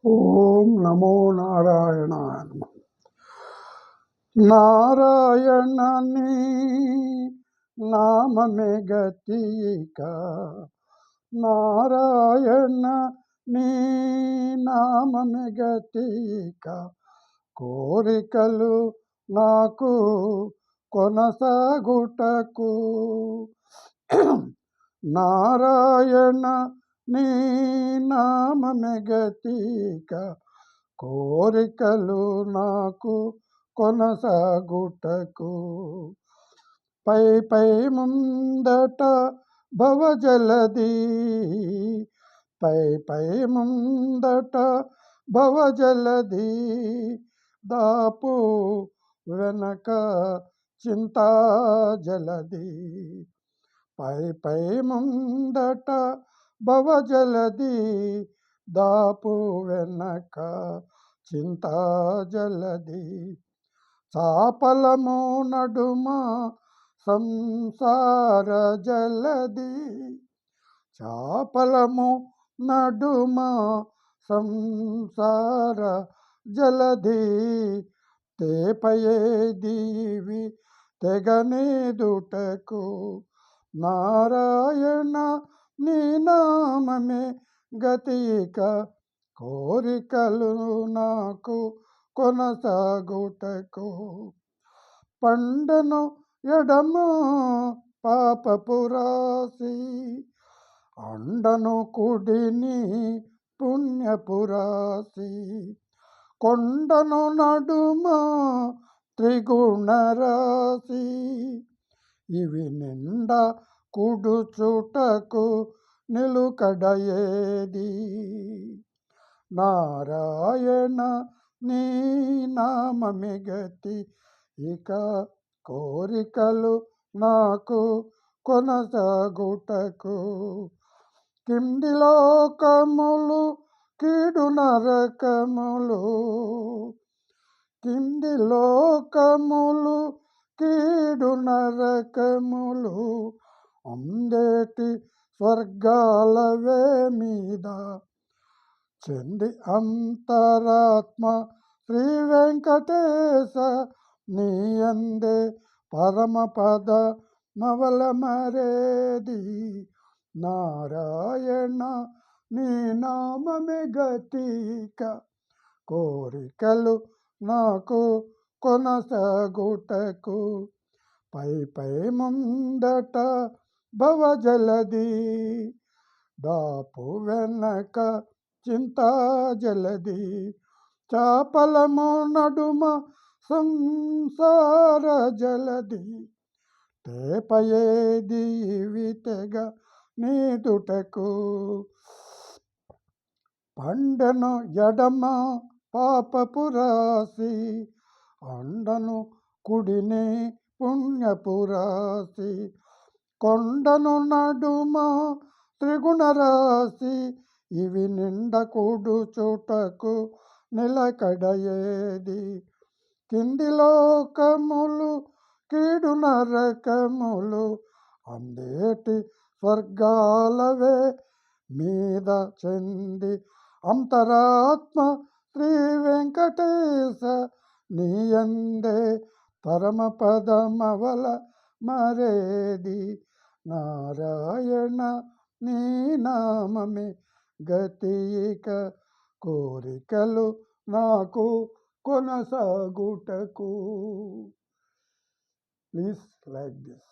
ఓం నమో నారాయణాయ నమః. నారాయణని నామమే గతిక, నారాయణ నీ నామమే గతిక. కోరికలు నాకు కొనసాగుటకు, నారాయణ నీ నామమే గతిక. కోరికలు నాకు కొనసాగుటకు, పై పై ముందట భవజలది, పై పై ముందట భవజలది. దాపు వెనక చింతా జలది, పై పై ముందట భవజలది. దాపు వెనక చింతా జలది. చాపలము నడుమ సంసార జలది, చాపలము నడుమ సంసార జలది. తేపయే దీవి తెగనేదుటకు, నారాయణ నీ నామమే గతిక. కోరికలు నాకు కొనసాగుటకు, పండను ఎడమ పాపపురాసి, అండను కుడిని పుణ్యపురాసి. కొండను నడుమ త్రిగుణరాశి, ఇవి నిండా కుడుచుటకు నిలుకడయేది. నారాయణ నీ నామమే గతి ఇక. కోరికలు నాకు కొనసాగుటకు, కింది లోకములు కీడు నరకములు, కింది లోకములు కీడు నరకములు. అందేటి స్వర్గాలవే మీద చెంది అంతరాత్మ శ్రీ వెంకటేశ. నీ అందే పరమపద మవల మరేది. నారాయణ నీ నామమే గతిక. కోరికలు నాకు కొనసాగుటకు, పై పై ముందట భవజలది. దాపు వెనక చింతా జలది. చాపలము నడుమ సంసార జలది. తేపయే దీవి తెగ నీదుటకు, పండను ఎడమ పాపపురాసి, అండను కుడిని పుణ్యపురాసి. కొండను నడుమ త్రిగుణరాశి, ఇవి నిండ కూడుచుటకు నిలకడయేది. కింది లోకములు కీడు నరకములు, అందేటి స్వర్గాలవే మీద చెంది అంతరాత్మ శ్రీ వెంకటేశ. నీ అందే పరమపదమవల మరేది. నారాయణ నీ నామమే గతిక. కోరికలు నాకు కొనసాగుటకు. Please like this.